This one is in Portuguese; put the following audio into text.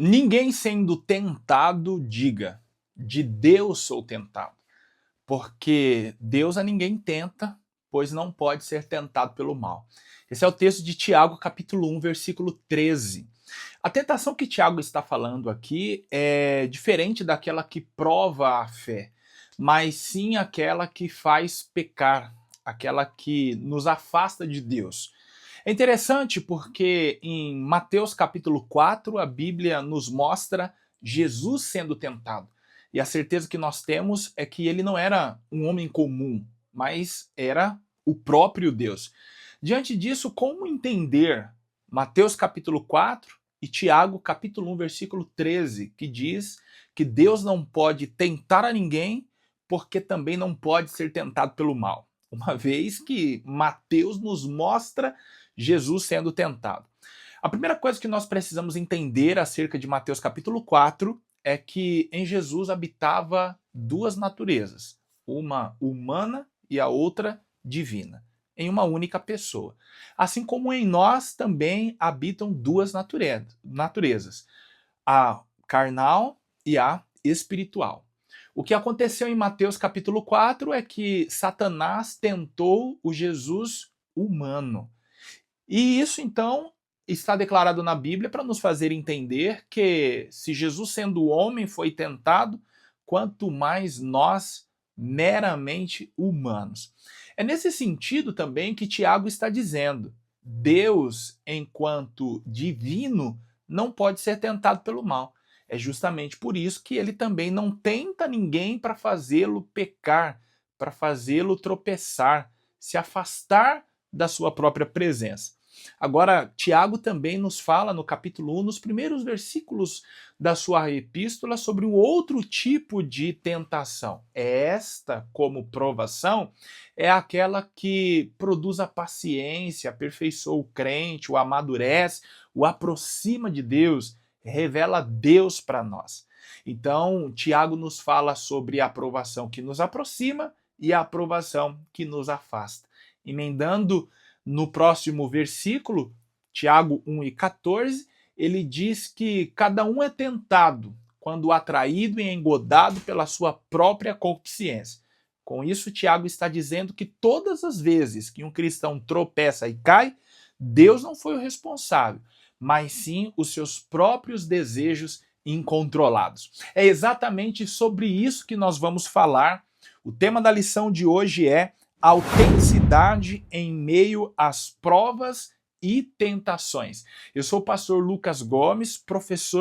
Ninguém sendo tentado diga, de Deus sou tentado, porque Deus a ninguém tenta, pois não pode ser tentado pelo mal. Esse é o texto de Tiago, capítulo 1, versículo 13. A tentação que Tiago está falando aqui é diferente daquela que prova a fé, mas sim aquela que faz pecar, aquela que nos afasta de Deus. É interessante porque em Mateus capítulo 4, a Bíblia nos mostra Jesus sendo tentado. E a certeza que nós temos é que ele não era um homem comum, mas era o próprio Deus. Diante disso, como entender Mateus capítulo 4 e Tiago capítulo 1, versículo 13, que diz que Deus não pode tentar a ninguém, porque também não pode ser tentado pelo mal. Uma vez que Mateus nos mostra Jesus sendo tentado. A primeira coisa que nós precisamos entender acerca de Mateus capítulo 4 é que em Jesus habitava duas naturezas, uma humana e a outra divina, em uma única pessoa. Assim como em nós também habitam duas naturezas, a carnal e a espiritual. O que aconteceu em Mateus capítulo 4 é que Satanás tentou o Jesus humano. E isso, então, está declarado na Bíblia para nos fazer entender que, se Jesus, sendo homem, foi tentado, quanto mais nós, meramente humanos. É nesse sentido também que Tiago está dizendo: Deus, enquanto divino, não pode ser tentado pelo mal. É justamente por isso que ele também não tenta ninguém para fazê-lo pecar, para fazê-lo tropeçar, se afastar da sua própria presença. Agora, Tiago também nos fala no capítulo 1, nos primeiros versículos da sua epístola, sobre um outro tipo de tentação. Esta, como provação, é aquela que produz a paciência, aperfeiçoa o crente, o amadurece, o aproxima de Deus, revela Deus para nós. Então, Tiago nos fala sobre a aprovação que nos aproxima e a aprovação que nos afasta. Emendando no próximo versículo, Tiago 1:14, ele diz que cada um é tentado quando atraído e engodado pela sua própria concupiscência. Com isso, Tiago está dizendo que todas as vezes que um cristão tropeça e cai, Deus não foi o responsável, mas sim os seus próprios desejos incontrolados. É exatamente sobre isso que nós vamos falar. O tema da lição de hoje é autenticidade em meio às provas e tentações. Eu sou o pastor Lucas Gomes, professor